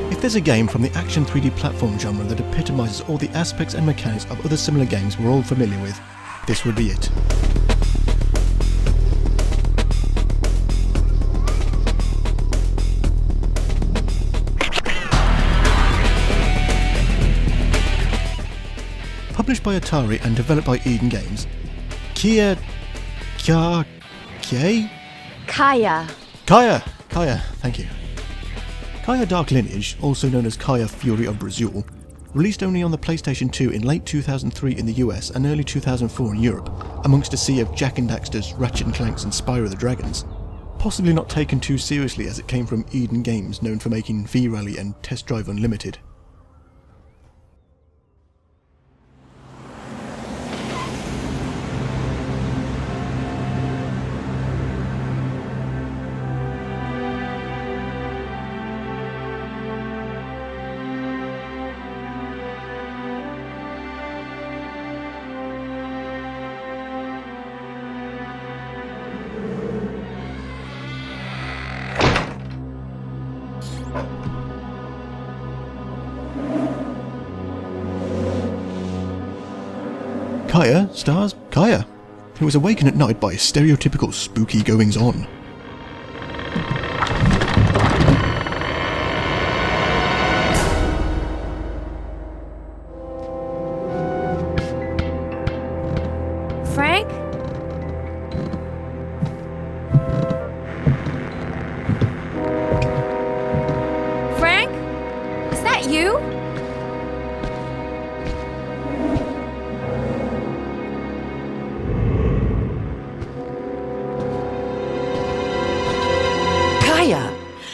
If there's a game from the action 3D platform genre that epitomises all the aspects and mechanics of other similar games we're all familiar with, this would be it. Published by Atari and developed by Eden Games, Kaya, thank you. Kaya Dark Lineage, also known as Kaya Fury of Brazil, released only on the PlayStation 2 in late 2003 in the US and early 2004 in Europe, amongst a sea of Jak and Daxter's, Ratchet and Clanks and Spyro the Dragons. Possibly not taken too seriously as it came from Eden Games, known for making V-Rally and Test Drive Unlimited. Kaya stars Kaya, who is awakened at night by stereotypical spooky goings-on. Frank? Frank? Is that you?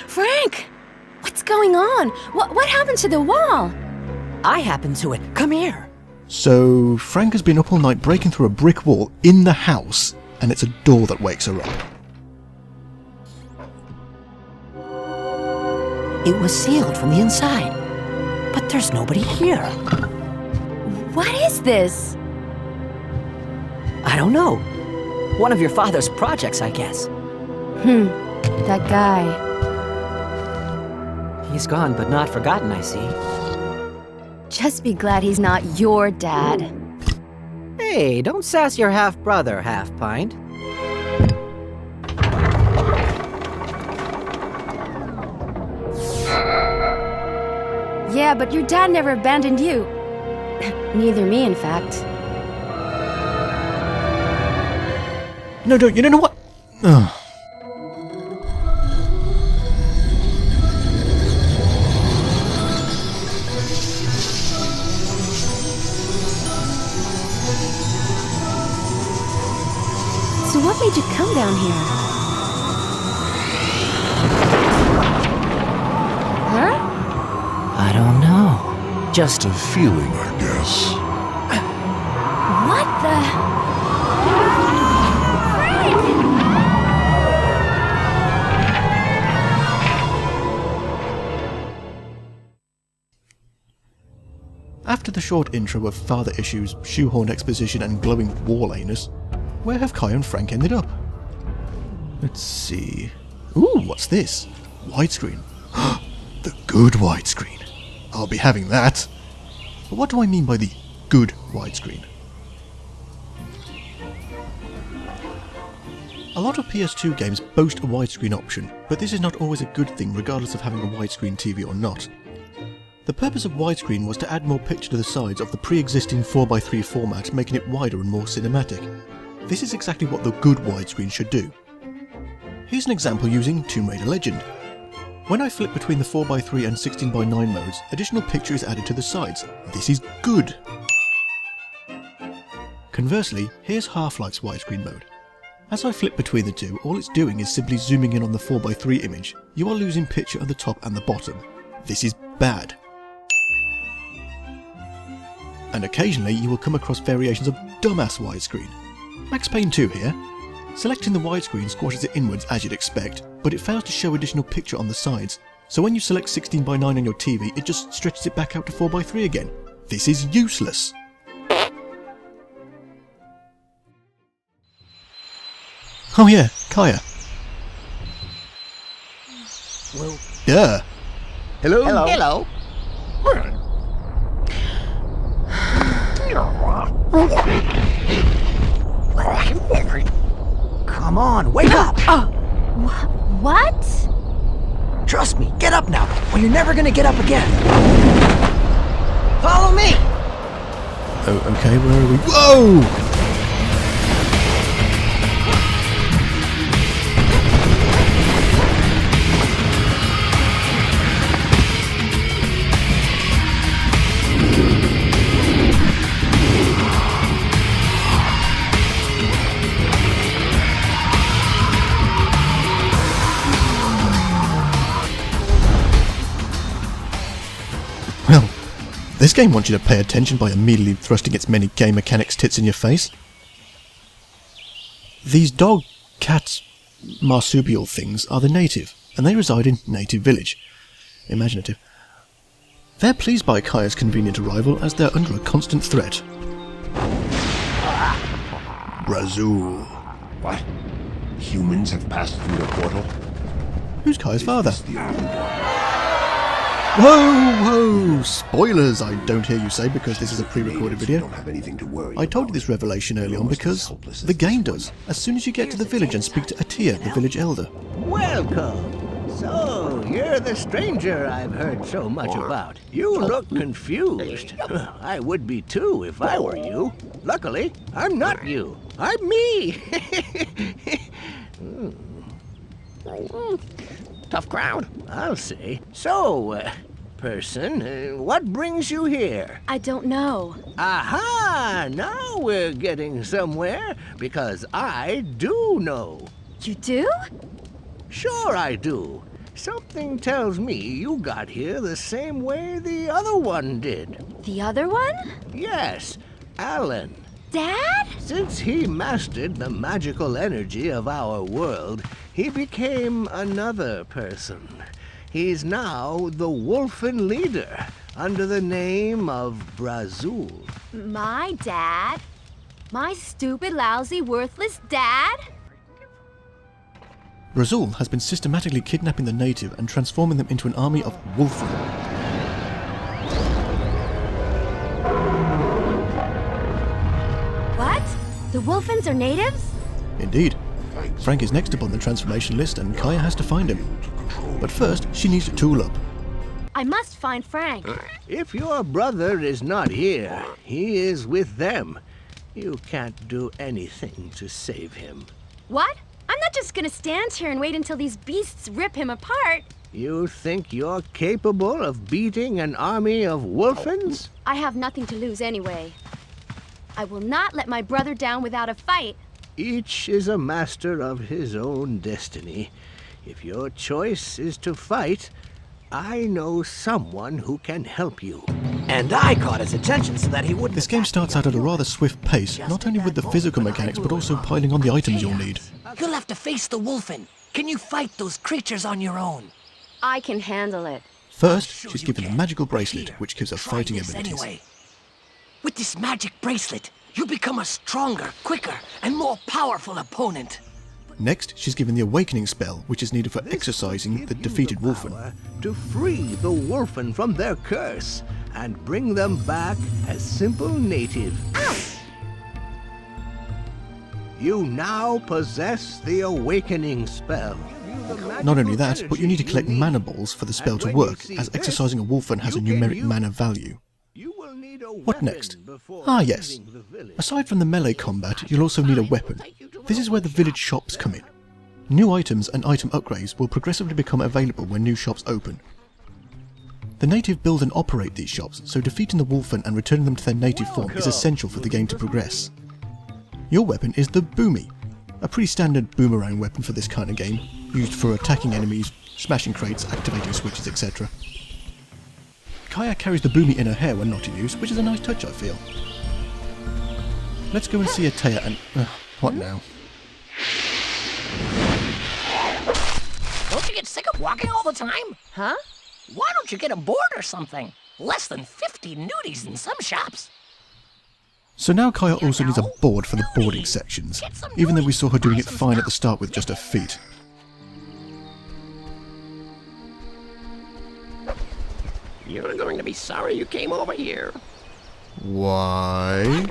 Frank! What's going on? What happened to the wall? I happened to it. Come here. So, Frank has been up all night breaking through a brick wall in the house, and it's a door that wakes her up. It was sealed from the inside, but there's nobody here. What is this? I don't know. One of your father's projects, I guess. That guy. He's gone, but not forgotten, I see. Just be glad he's not your dad. Hey, don't sass your half-brother, Half-Pint. Yeah, but your dad never abandoned you. Neither me, in fact. No, don't, you know what? Ugh. So what made you come down here? Huh? I don't know. Just a feeling, I guess. What the... After the short intro of father issues, shoehorned exposition and glowing wall anus, where have Kai and Frank ended up? Let's see... Ooh, what's this? Widescreen. The good widescreen. I'll be having that. But what do I mean by the good widescreen? A lot of PS2 games boast a widescreen option, but this is not always a good thing regardless of having a widescreen TV or not. The purpose of widescreen was to add more picture to the sides of the pre-existing 4x3 format, making it wider and more cinematic. This is exactly what the good widescreen should do. Here's an example using Tomb Raider Legend. When I flip between the 4x3 and 16:9 modes, additional picture is added to the sides. This is good! Conversely, here's Half-Life's widescreen mode. As I flip between the two, all it's doing is simply zooming in on the 4x3 image. You are losing picture at the top and the bottom. This is bad. And occasionally you will come across variations of dumbass widescreen. Max Payne 2 here. Selecting the widescreen squashes it inwards as you'd expect, but it fails to show additional picture on the sides. So when you select 16:9 on your TV, it just stretches it back out to 4x3 again. This is useless. Oh yeah, Kaya. Well, Yeah. hello? Hello. Come on, wake up! What? Trust me, get up now, or you're never gonna get up again. Follow me! Oh, okay, where are we? Whoa! Well, this game wants you to pay attention by immediately thrusting its many game mechanics tits in your face. These dog, cats, marsupial things are the native, and they reside in Native Village. Imaginative. They're pleased by Kaya's convenient arrival as they're under a constant threat. Brazil. What? Humans have passed through the portal? Who's Kaya's father? Is this the old one? Whoa, whoa! Spoilers, I don't hear you say, because this is a pre-recorded Natives video. don't have anything to worry I told you about. this revelation early on Almost as because helpless as the this game one. does. As soon as you get to the village and speak to Atia, the village elder. Welcome. So, you're the stranger I've heard so much about. You look confused. I would be too if I were you. Luckily, I'm not you. I'm me. Tough crowd, I'll say. So, person, what brings you here? I don't know. Aha! Now we're getting somewhere, because I do know. You do? Sure I do. Something tells me you got here the same way the other one did. The other one? Yes, Alan. Dad? Since he mastered the magical energy of our world, he became another person. He's now the Wolfen leader, under the name of Brazil. My dad? My stupid, lousy, worthless dad? Brazil has been systematically kidnapping the native and transforming them into an army of Wolfen. What? The Wolfens are natives? Indeed. Frank is next up on the transformation list and Kaya has to find him. But first, she needs to tool up. I must find Frank. If your brother is not here, he is with them. You can't do anything to save him. What? I'm not just gonna stand here and wait until these beasts rip him apart. You think you're capable of beating an army of Wolfens? I have nothing to lose anyway. I will not let my brother down without a fight. Each is a master of his own destiny. If your choice is to fight, I know someone who can help you. And I caught his attention so that he wouldn't. This game starts out at a rather swift pace, not only with the physical mechanics but also piling on the items you'll need. You'll have to face the Wolfen. Can you fight those creatures on your own? I can handle it. First, she's given a magical bracelet, which gives her fighting Try this abilities. anyway. With this magic bracelet, you become a stronger, quicker, and more powerful opponent. Next, she's given the awakening spell, which is needed for exorcising the defeated Wolfen. Power to free the Wolfen from their curse and bring them back as simple native. You now possess the awakening spell. Not only that, but you need to collect mana balls for the spell to work, as exercising a wolfen has a numeric mana value. What next? Ah yes. Aside from the melee combat, you'll also need a weapon. This is where the village shops come in. New items and item upgrades will progressively become available when new shops open. The native build and operate these shops, so defeating the wolfen and returning them to their native form is essential for the game to progress. Your weapon is the boomy, a pretty standard boomerang weapon for this kind of game, used for attacking enemies, smashing crates, activating switches, etc. Kaya carries the boomy in her hair when not in use, which is a nice touch, I feel. Let's go and see Atea and... what now? Don't you get sick of walking all the time? Huh? Why don't you get a board or something? Less than 50 nudies in some shops. So now Kaya also needs a board for the boarding sections, even though we saw her doing it fine at the start with just her feet. You're going to be sorry you came over here. Why?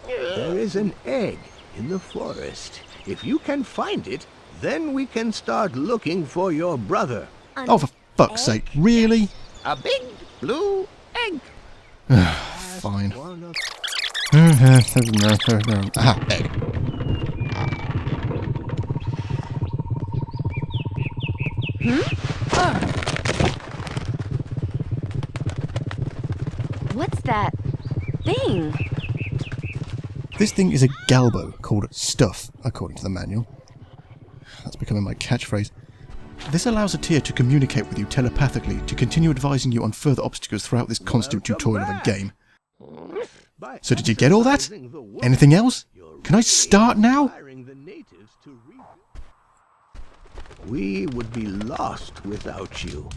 There is an egg in the forest. If you can find it, then we can start looking for your brother. Oh, for fuck's sake, really? A big blue egg. Fine. One of Aha, egg. What's that thing? This thing is a galbo called Stuff, according to the manual. That's becoming my catchphrase. This allows Atea to communicate with you telepathically to continue advising you on further obstacles throughout this constant tutorial of a game. So did you get all that? Anything else? Can I start now? We would be lost without you.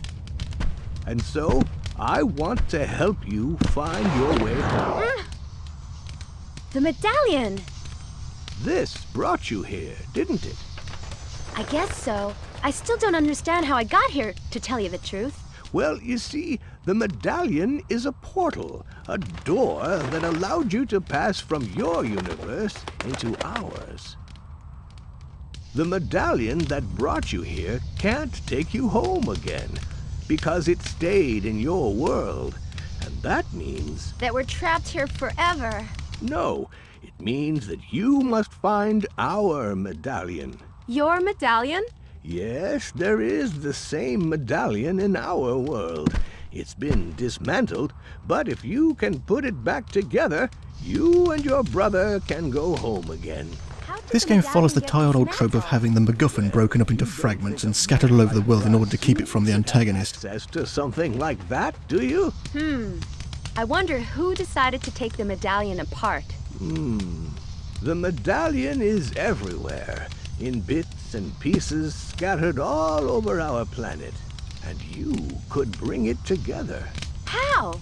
And so, I want to help you find your way home. The medallion! This brought you here, didn't it? I guess so. I still don't understand how I got here, to tell you the truth. Well, you see, the medallion is a portal, a door that allowed you to pass from your universe into ours. The medallion that brought you here can't take you home again, because it stayed in your world, and that means... That we're trapped here forever. No, it means that you must find our medallion. Your medallion? Yes, there is the same medallion in our world. It's been dismantled, but if you can put it back together, you and your brother can go home again. This game follows the tired old trope of having the MacGuffin broken up into fragments and scattered all over the world in order to keep it from the antagonist. Access to something like that, do you? I wonder who decided to take the medallion apart. The medallion is everywhere, in bits and pieces scattered all over our planet. And you could bring it together. How?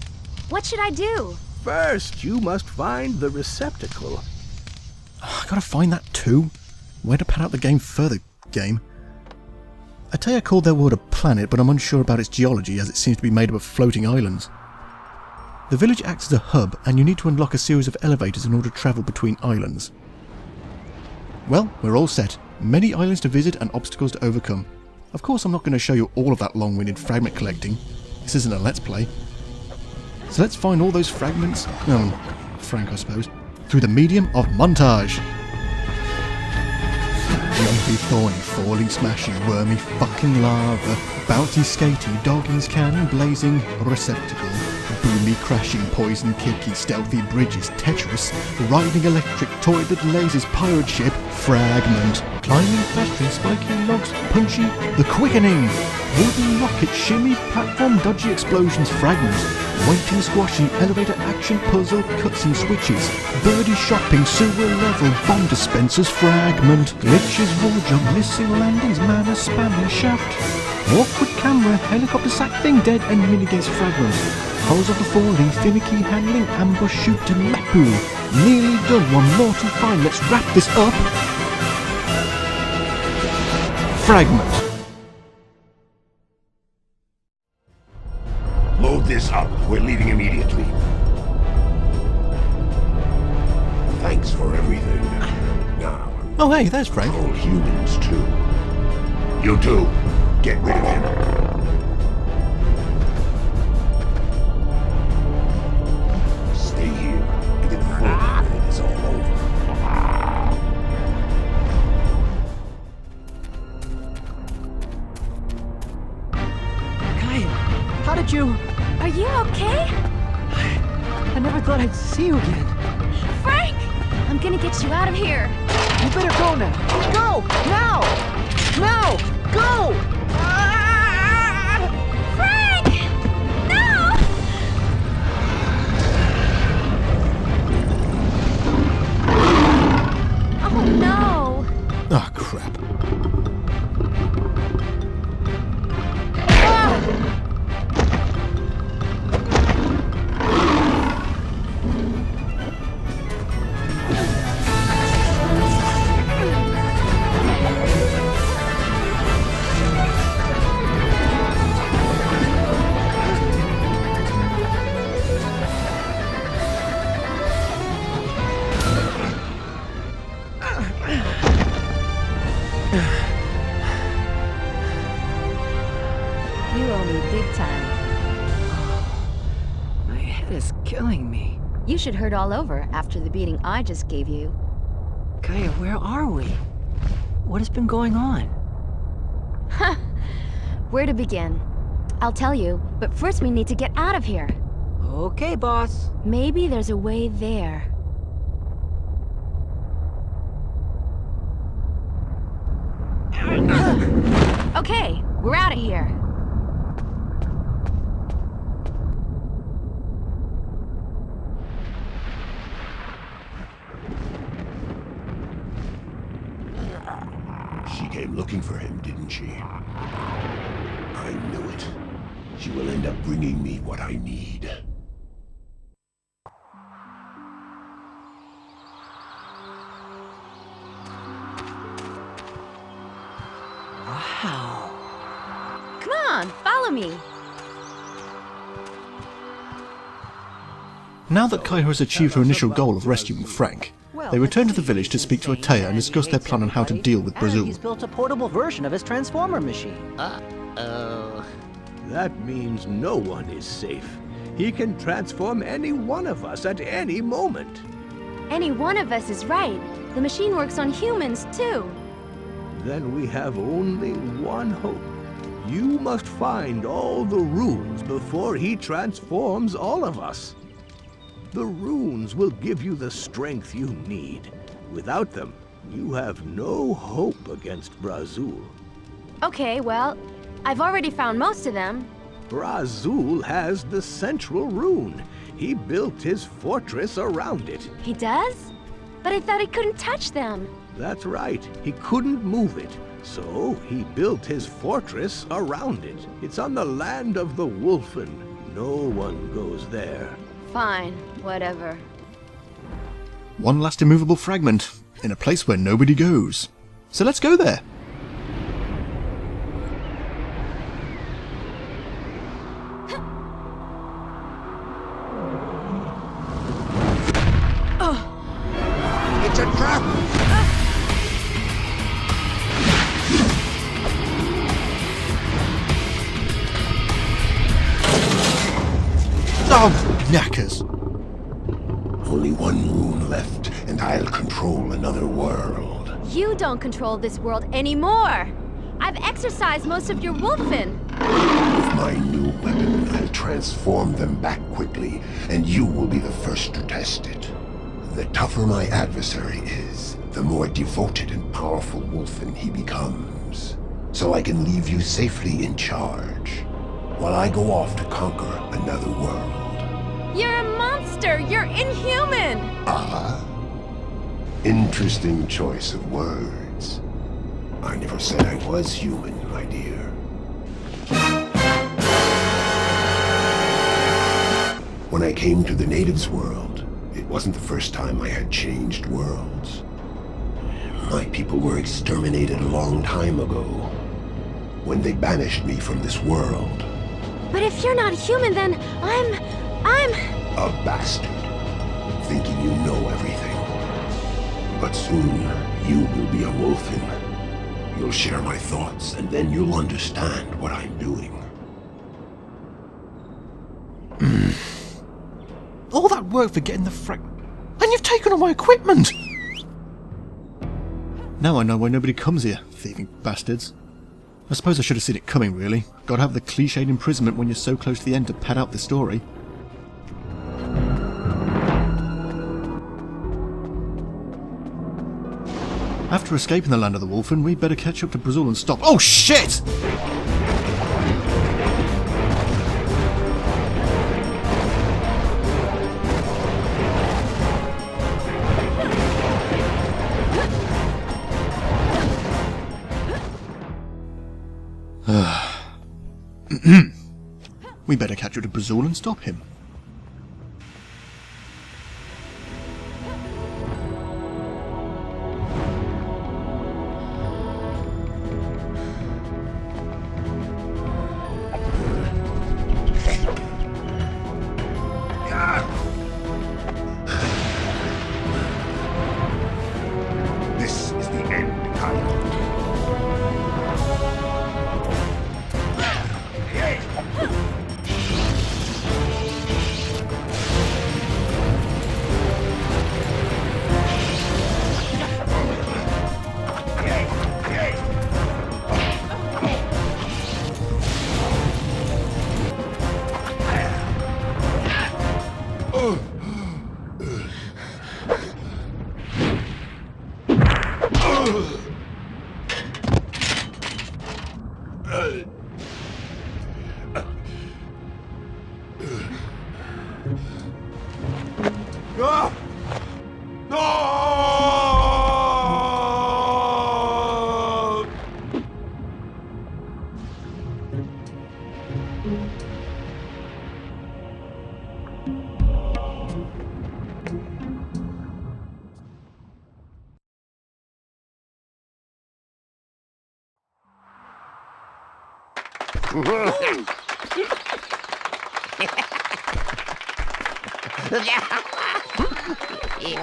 What should I do? First, you must find the receptacle. I gotta find that too. Way to pad out the game further, game. Atea called their world a planet, but I'm unsure about its geology as it seems to be made up of floating islands. The village acts as a hub, and you need to unlock a series of elevators in order to travel between islands. Well, we're all set. Many islands to visit and obstacles to overcome. Of course, I'm not going to show you all of that long-winded fragment collecting. This isn't a Let's Play. So let's find all those fragments, Frank I suppose, through the medium of montage. Jumpy, thorny, falling, smashing, wormy, fucking lava, bouncy, skatey, dogging, scanning, blazing, receptacle, boomy, crashing, poison, kicky, stealthy, bridges, Tetris, riding, electric, toilet, lasers, pirate ship, fragment, climbing, flashing, spiking, logs, punchy, the quickening, wooden rocket, shimmy, platform, dodgy explosions, fragment, waiting, squashing, elevator, action, puzzle, cutscene, switches, birdie, shopping, sewer level, bomb dispensers, fragment, glitches, wall jump, missing landings, mana, spamming, shaft, awkward camera, helicopter sack thing, dead, and minigames, fragment, horizontal falling, finicky handling, ambush, shooting, Mapu, nearly done, one more to find, let's wrap this up. Fragment. Load this up. We're leaving immediately. Thanks for everything. Now, Oh hey, there's Frank. All humans, too. You two, get rid of him. Stay here, and inform me when it is all over. Kaya, how did you... Are you okay? I never thought I'd see you again. Frank! I'm gonna get you out of here. You better go now. Go! Now! Now! Go! Frank! No! Oh no! Ah, crap. You owe me big time. My head is killing me. You should hurt all over after the beating I just gave you. Kaya, where are we? What has been going on? Where to begin? I'll tell you, but first we need to get out of here. Okay, boss. Maybe there's a way there. Okay, we're out of here. She came looking for him, didn't she? I knew it. She will end up bringing me what I need. Wow. Come on, follow me. Now that Kaya has achieved her initial goal of rescuing Frank, they return to the village to speak to Ataya and discuss their plan on how to deal with Brazil. He's built a portable version of his transformer machine. That means no one is safe. He can transform any one of us at any moment. Any one of us is right. The machine works on humans, too. Then we have only one hope. You must find all the runes before he transforms all of us. The runes will give you the strength you need. Without them, you have no hope against Brazil. Okay, well, I've already found most of them. Brazil has the central rune. He built his fortress around it. He does? But I thought he couldn't touch them. That's right. He couldn't move it. So he built his fortress around it. It's on the land of the Wolfen. No one goes there. Fine, whatever. One last immovable fragment, in a place where nobody goes. So let's go there. It's a trap! Oh, knackers. Only one rune left, and I'll control another world. You don't control this world anymore. I've exercised most of your wolfen. With my new weapon, I'll transform them back quickly, and you will be the first to test it. The tougher my adversary is, the more devoted and powerful wolfen he becomes. So I can leave you safely in charge, while I go off to conquer another world. You're a monster! You're inhuman! Ah, interesting choice of words. I never said I was human, my dear. When I came to the natives' world, it wasn't the first time I had changed worlds. My people were exterminated a long time ago, when they banished me from this world. But if you're not human, then I'm... A bastard, thinking you know everything. But soon, You will be a wolfen. You'll share my thoughts, and then you'll understand what I'm doing. All that work for getting the frack... And you've taken all my equipment! Now I know why nobody comes here, thieving bastards. I suppose I should have seen it coming, really. Gotta have the cliched imprisonment when you're so close to the end to pad out the story. After escaping the land of the Wolfen, we'd better catch up to Brazil and stop— Oh shit! We better catch up to Brazil and stop him. This is the end, Kyle.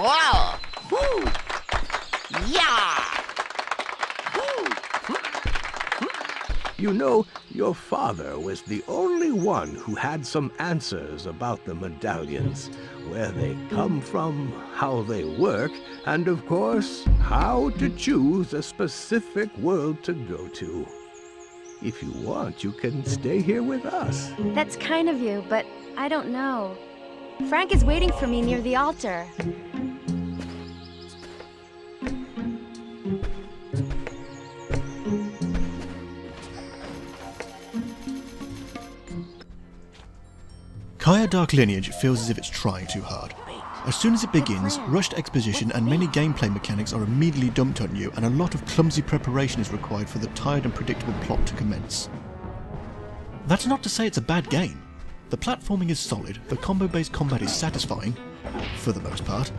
Wow! Yeah! You know, your father was the only one who had some answers about the medallions, where they come from, how they work, and of course, how to choose a specific world to go to. If you want, you can stay here with us. That's kind of you, but I don't know. Frank is waiting for me near the altar. Kaya Dark Lineage feels as if it's trying too hard. As soon as it begins, rushed exposition and many gameplay mechanics are immediately dumped on you, and a lot of clumsy preparation is required for the tired and predictable plot to commence. That's not to say it's a bad game. The platforming is solid, the combo-based combat is satisfying, for the most part,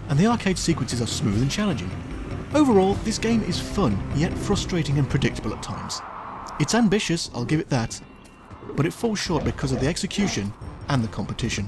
and the arcade sequences are smooth and challenging. Overall, this game is fun, yet frustrating and predictable at times. It's ambitious, I'll give it that, but it falls short because of the execution and the competition.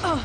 Ugh.